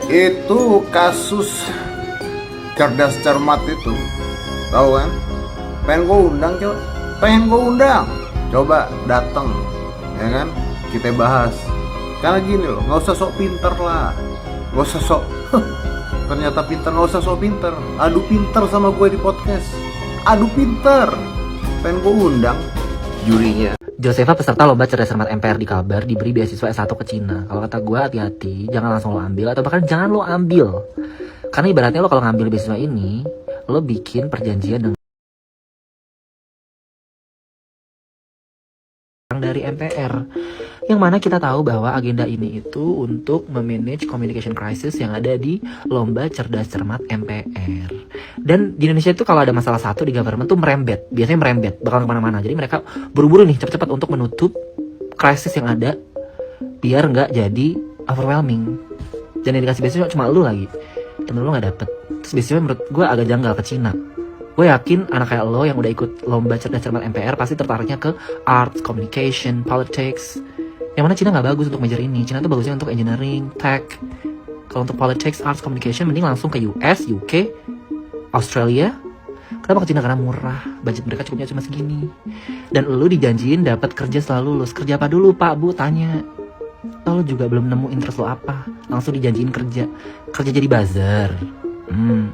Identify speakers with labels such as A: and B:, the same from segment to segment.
A: Itu kasus cerdas cermat itu, tahu kan? Pengen gue undang coba, coba datang, ya kan? Kita bahas. Karena gini loh, nggak usah sok pinter lah, nggak usah sok ternyata pinter, nggak usah sok pinter. Adu pinter sama gue di podcast, adu pinter. Pengen gue undang jurinya.
B: Josefa peserta lomba cerdas cermat MPR di Kalbar diberi beasiswa S1 ke Cina. Kalau kata gue hati-hati, jangan langsung lo ambil atau bahkan jangan lo ambil. Karena ibaratnya lo kalau ngambil beasiswa ini, lo bikin perjanjian dengan orang dari MPR. Yang mana kita tahu bahwa agenda ini itu untuk memanage communication crisis yang ada di lomba cerdas cermat MPR. Dan di Indonesia itu kalau ada masalah satu di government tuh merembet, biasanya merembet, bakal kemana-mana. Jadi mereka buru-buru nih cepat-cepat untuk menutup krisis yang ada biar nggak jadi overwhelming. Dan yang dikasih beasiswa cuma lu lagi, temen lu nggak dapet. Terus beasiswa menurut gue agak janggal ke Cina. Gue yakin anak kayak lo yang udah ikut lomba cerdas cermat MPR pasti tertariknya ke arts, communication, politics. Yang mana Cina nggak bagus untuk major ini. Cina tuh bagusnya untuk engineering, tech. Kalau untuk politics, arts, communication mending langsung ke US, UK, Australia. Kenapa ke Cina? Karena murah, budget mereka cukupnya cuma segini. Dan lu dijanjiin dapat kerja setelah lulus. Kerja apa dulu Pak Bu? Tanya. Lo juga belum nemu interest lo apa, langsung dijanjiin kerja jadi buzzer.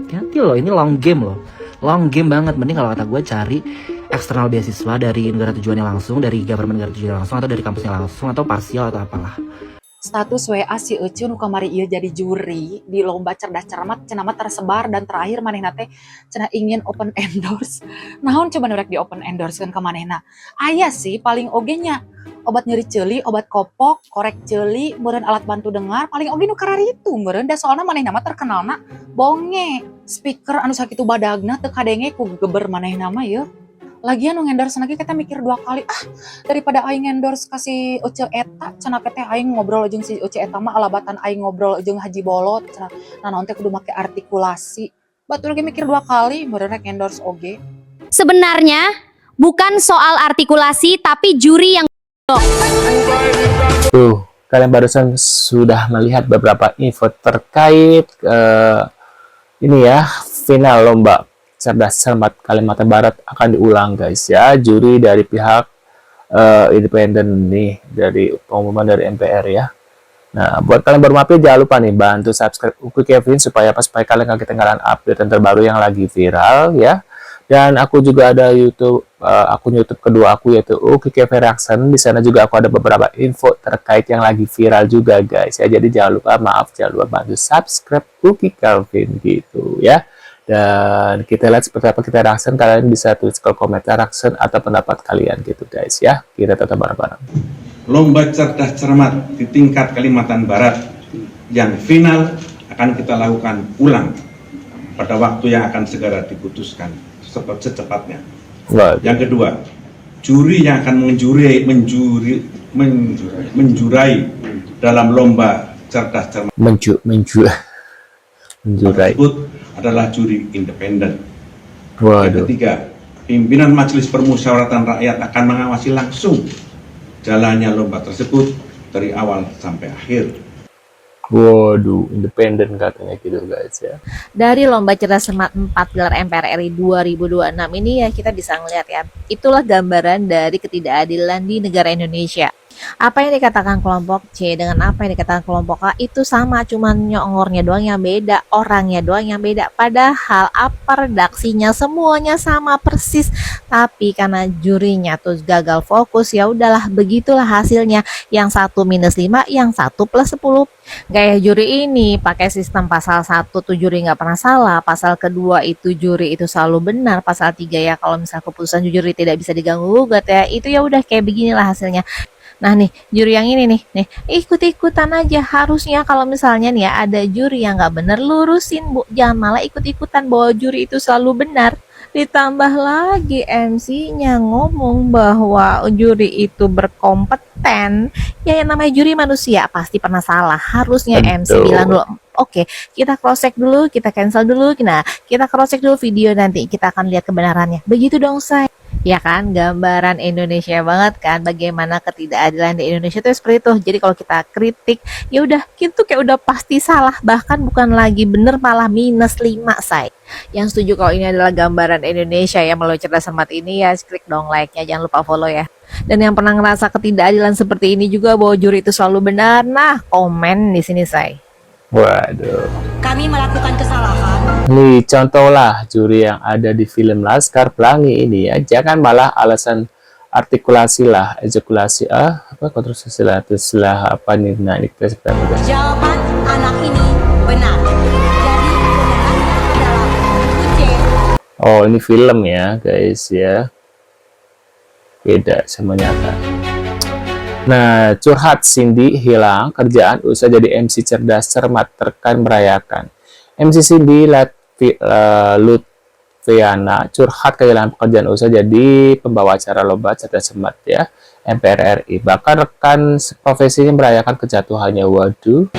B: Hati loh, ini long game loh, long game banget. Mending kalau kata gue cari eksternal beasiswa dari negara tujuannya langsung, dari government negara tujuannya langsung, atau dari kampusnya langsung, atau parsial atau apalah.
C: Status WA si Ece nu kamari ieu jadi juri di lomba cerdas cermat cenah mah tersebar dan terakhir manehna teh cenah ingin open endorse. Naon coba nu rek di open endorse kan ka manehna? Aya sih paling oge nya obat nyeri ceuli, obat kopok, korek ceuli, meureun alat bantu dengar, paling oge nu kararitu meureun da soalna manehna mah terkenalna bonge. Speaker anu sakitu badagna teu kadenge ku geber manehna mah yeuh. Lagian nu endorse lagi kita mikir 2 kali, daripada aing endorse kasih Ece eta, cenah teh aing ngobrol jeung si Ece eta mah alabatan aing ngobrol jeung Haji Bolot, cenah naon teh kudu make artikulasi. Batur lagi mikir 2 kali meureun rek endorse oge.
D: Sebenarnya bukan soal artikulasi tapi juri yang
E: Tuh, kalian barusan sudah melihat beberapa info terkait ini ya, final lomba cerdas cermat Kalimantan Barat akan diulang guys ya. Juri dari pihak independen nih, dari pengumuman dari MPR ya. Nah, buat kalian baru mampir jangan lupa nih bantu subscribe Uki Kevin supaya kalian gak ketinggalan update terbaru yang lagi viral ya. Dan aku juga ada YouTube, akun YouTube kedua aku yaitu Uki Kevin Reaction. Di sana juga aku ada beberapa info terkait yang lagi viral juga guys ya. Jadi jangan lupa bantu subscribe Uki Kevin gitu ya. Dan kita lihat seperti apa kita reaction. Kalian bisa tulis ke komentar reaction atau pendapat kalian gitu guys ya. Kita tetap bareng-bareng.
F: Lomba cerdas cermat di tingkat Kalimantan Barat yang final akan kita lakukan ulang pada waktu yang akan segera diputuskan secepatnya. Yang kedua, juri yang akan menjurai dalam lomba cerdas cermat menjurai adalah juri independen. Yang ketiga, pimpinan Majelis Permusyawaratan Rakyat akan mengawasi langsung jalannya lomba tersebut dari awal sampai akhir.
E: Waduh, independen katanya gitu guys ya.
G: Dari lomba cerdas cermat 4 gelar MPR RI 2026 ini ya kita bisa ngeliat ya, itulah gambaran dari ketidakadilan di negara Indonesia. Apa yang dikatakan kelompok C dengan apa yang dikatakan kelompok A itu sama, cuman nyongornya doang yang beda, orangnya doang yang beda, padahal apa redaksinya semuanya sama persis. Tapi karena jurinya tuh gagal fokus, ya udahlah begitulah hasilnya, yang 1 minus 5, yang 1 plus 10. Gaya juri ini pakai sistem pasal 1 tuh juri nggak pernah salah, pasal kedua itu juri itu selalu benar, pasal 3 ya kalau misalnya keputusan juri tidak bisa diganggu gugat ya, itu ya udah kayak beginilah hasilnya. Nah nih, juri yang ini nih ikut-ikutan aja. Harusnya kalau misalnya nih ya ada juri yang nggak bener, lurusin Bu, jangan malah ikut-ikutan bahwa juri itu selalu benar. Ditambah lagi MC-nya ngomong bahwa juri itu berkompeten. Ya yang namanya juri manusia pasti pernah salah. Harusnya MC bilang dulu, oke, kita cross check dulu, kita cancel dulu. Nah, kita cross check dulu video, nanti kita akan lihat kebenarannya. Begitu dong, say. Ya kan, gambaran Indonesia banget kan, bagaimana ketidakadilan di Indonesia itu seperti itu. Jadi kalau kita kritik, ya udah gitu kayak udah pasti salah, bahkan bukan lagi bener malah minus 5 say. Yang setuju kalau ini adalah gambaran Indonesia ya melalui cerdas cermat ini ya klik dong like-nya, jangan lupa follow ya. Dan yang pernah ngerasa ketidakadilan seperti ini juga bahwa juri itu selalu benar, nah komen di sini say.
E: Waduh.
H: Kami melakukan kesalahan.
E: Nih contohlah juri yang ada di film Laskar Pelangi ini ya. Jangan malah alasan artikulasi lah, ejakulasi apa konstruksi lah, terus lah apa nih, nah ini kita sebenarnya.
H: Jawaban anak ini benar. Jadi kebenaran adalah C.
E: Oh ini film ya guys ya, beda sama nyata. Nah, curhat Cindy hilang kerjaan usai jadi MC cerdas cermat terkait merayakan. MC Cindy Lutfiana curhat kehilangan pekerjaan usai jadi pembawa acara lomba cerdas cermat ya MPR RI. Bahkan rekan profesinya merayakan kejatuhannya. Waduh.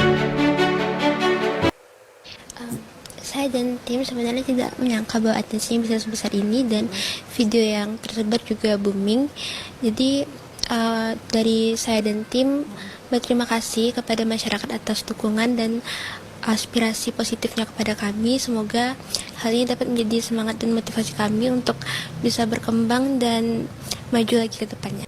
I: Saya dan tim sebenarnya tidak menyangka bahwa atensinya bisa sebesar ini dan video yang tersebar juga booming. Jadi dari saya dan tim berterima kasih kepada masyarakat atas dukungan dan aspirasi positifnya kepada kami. Semoga hal ini dapat menjadi semangat dan motivasi kami untuk bisa berkembang dan maju lagi ke depannya.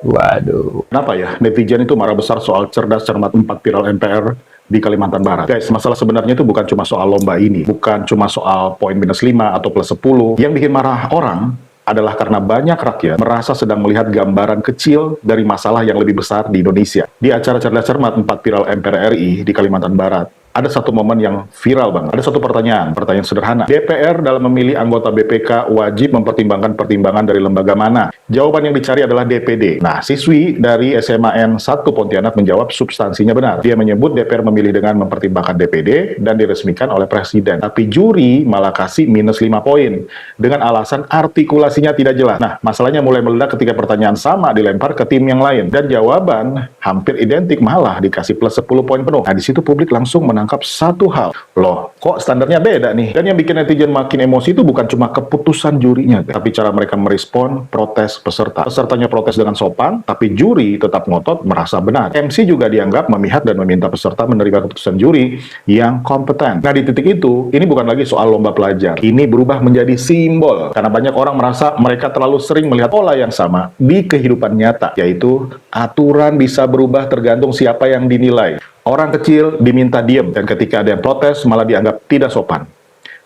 E: Waduh.
J: Kenapa ya netizen itu marah besar soal cerdas cermat 4 viral MPR di Kalimantan Barat? Guys, masalah sebenarnya itu bukan cuma soal lomba ini, bukan cuma soal poin -5 atau +10. Yang bikin marah orang adalah karena banyak rakyat merasa sedang melihat gambaran kecil dari masalah yang lebih besar di Indonesia. Di acara cerdas cermat 4 viral MPR RI di Kalimantan Barat, ada satu momen yang viral banget. Ada satu pertanyaan sederhana. DPR dalam memilih anggota BPK wajib mempertimbangkan pertimbangan dari lembaga mana? Jawaban yang dicari adalah DPD. Nah, siswi dari SMAN 1 Pontianak menjawab substansinya benar. Dia menyebut DPR memilih dengan mempertimbangkan DPD dan diresmikan oleh Presiden. Tapi juri malah kasih -5 poin dengan alasan artikulasinya tidak jelas. Nah, masalahnya mulai meledak ketika pertanyaan sama dilempar ke tim yang lain. Dan jawaban hampir identik malah dikasih +10 poin penuh. Nah, di situ publik langsung menangkap satu hal. Loh, kok standarnya beda nih? Dan yang bikin netizen makin emosi itu bukan cuma keputusan jurinya, tapi cara mereka merespon protes peserta. Pesertanya protes dengan sopan, tapi juri tetap ngotot merasa benar. MC juga dianggap memihak dan meminta peserta menerima keputusan juri yang kompeten. Nah, di titik itu, ini bukan lagi soal lomba pelajar. Ini berubah menjadi simbol. Karena banyak orang merasa mereka terlalu sering melihat pola yang sama di kehidupan nyata, yaitu aturan bisa berubah tergantung siapa yang dinilai. Orang kecil diminta diem, dan ketika ada yang protes malah dianggap tidak sopan.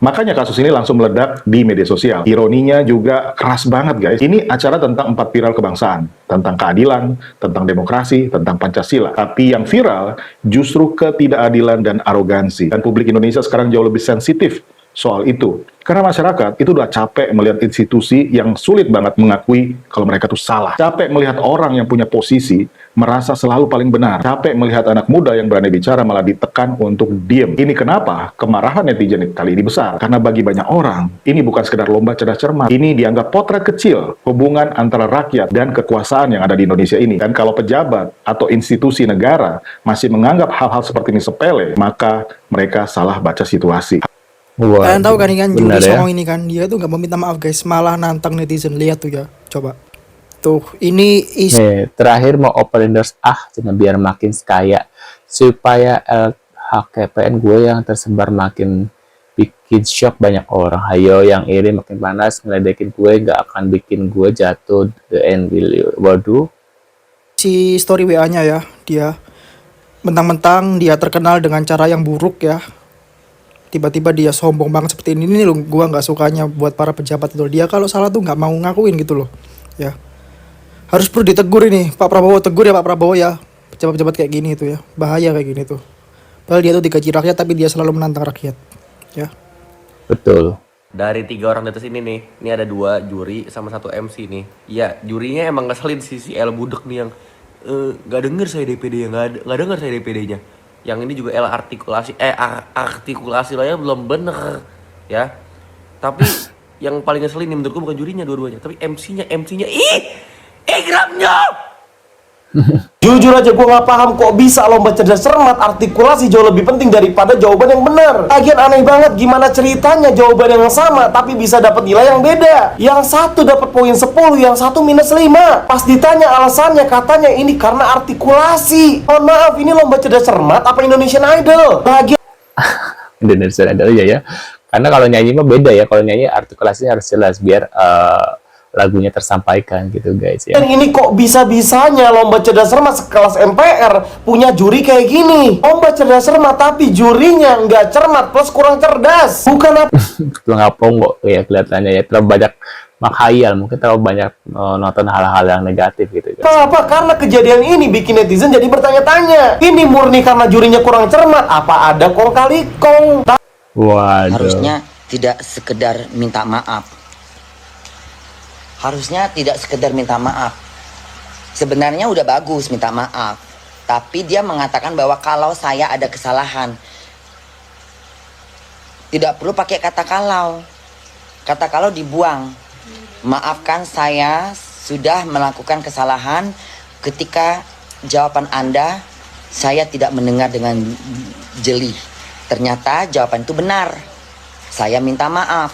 J: Makanya kasus ini langsung meledak di media sosial. Ironinya juga keras banget guys. Ini acara tentang 4 viral kebangsaan, tentang keadilan, tentang demokrasi, tentang Pancasila. Tapi yang viral justru ketidakadilan dan arogansi. Dan publik Indonesia sekarang jauh lebih sensitif soal itu. Karena masyarakat itu udah capek melihat institusi yang sulit banget mengakui kalau mereka tuh salah. Capek melihat orang yang punya posisi merasa selalu paling benar. Capek melihat anak muda yang berani bicara malah ditekan untuk diem. Ini kenapa kemarahan netizen kali ini besar. Karena bagi banyak orang, ini bukan sekedar lomba cerdas cermat. Ini dianggap potret kecil hubungan antara rakyat dan kekuasaan yang ada di Indonesia ini. Dan kalau pejabat atau institusi negara masih menganggap hal-hal seperti ini sepele, maka mereka salah baca situasi.
K: Kalian tahu kan ini kan Juri
E: Benar ya?
K: Songong ini kan dia tuh nggak mau minta maaf guys, malah nantang netizen. Lihat tuh ya, coba tuh ini
E: Nih, terakhir mau open endorse cuma biar makin kaya supaya LHKPN gue yang tersebar makin bikin shock banyak orang. Ayo yang iri makin panas ngeledekin gue nggak akan bikin gue jatuh the end will you. Waduh.
K: si story WA-nya ya, dia mentang-mentang dia terkenal dengan cara yang buruk ya, tiba-tiba dia sombong banget seperti ini loh. Gua nggak sukanya buat para pejabat itu, dia kalau salah tuh nggak mau ngakuin gitu loh ya. Harus perlu ditegur ini Pak Prabowo, tegur ya Pak Prabowo ya, pejabat-pejabat kayak gini itu ya, bahaya kayak gini tuh. Padahal dia tuh digaji rakyat tapi dia selalu menantang rakyat ya.
E: Betul.
L: Dari 3 orang di atas ini nih, ini ada 2 juri sama 1 MC nih. Iya, jurinya emang ngeselin si L budek nih yang nggak denger saya DPD-nya, nggak denger saya DPD-nya. Yang ini juga L artikulasi lah ya belum bener ya. Tapi yang paling ngeselin nih menurutku bukan jurinya dua-duanya, tapi MC-nya geramnya.
M: Jujur aja gue nggak paham kok bisa lomba cerdas cermat artikulasi jauh lebih penting daripada jawaban yang benar. Lagian aneh banget gimana ceritanya jawaban yang sama tapi bisa dapat nilai yang beda. Yang satu dapat poin 10, yang satu minus 5. Pas ditanya alasannya katanya ini karena artikulasi. Mohon maaf, ini lomba cerdas cermat apa Indonesian Idol? Lagian
E: Indonesia ada ya. Karena kalau nyanyi mah beda ya. Kalau nyanyi artikulasinya harus jelas biar lagunya tersampaikan gitu guys ya.
M: ini kok bisa-bisanya lomba cerdas cermat sekelas MPR punya juri kayak gini. Lomba cerdas cermat tapi jurinya nggak cermat plus kurang cerdas. Bukan apa?
E: Ketua ngapong kok ya kelihatannya ya. Terlalu banyak menghayal, mungkin terlalu banyak nonton hal-hal yang negatif gitu guys.
M: Apa? Karena kejadian ini bikin netizen jadi bertanya-tanya. Ini murni karena jurinya kurang cermat. Apa ada kong kali kong?
E: Waduh.
N: Harusnya tidak sekedar minta maaf. Harusnya tidak sekedar minta maaf. Sebenarnya udah bagus minta maaf. Tapi dia mengatakan bahwa kalau saya ada kesalahan. Tidak perlu pakai kata kalau. Kata kalau dibuang. Maafkan saya sudah melakukan kesalahan ketika jawaban Anda saya tidak mendengar dengan jeli. Ternyata jawaban itu benar. Saya minta maaf.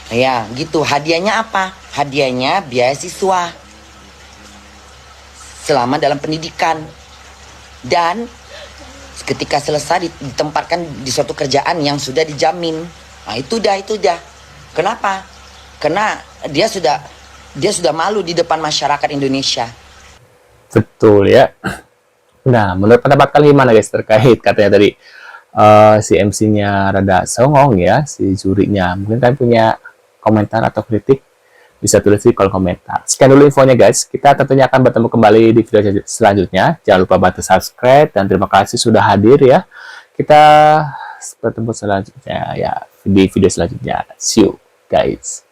N: Ya, gitu. Hadiahnya apa? Hadiahnya beasiswa selama dalam pendidikan. Dan ketika selesai ditempatkan di suatu kerjaan yang sudah dijamin. Nah, itu dah. Kenapa? Karena dia sudah malu di depan masyarakat Indonesia.
E: Betul ya. Nah, menurut pendapat kalian gimana guys terkait katanya tadi si MC-nya rada songong ya, si jurinya. Mungkin kalian punya komentar atau kritik, bisa tulis di kolom komentar. Sekian dulu infonya guys. Kita tentunya akan bertemu kembali di video selanjutnya. Jangan lupa bantu subscribe dan terima kasih sudah hadir ya. Kita bertemu selanjutnya ya di video selanjutnya. See you guys.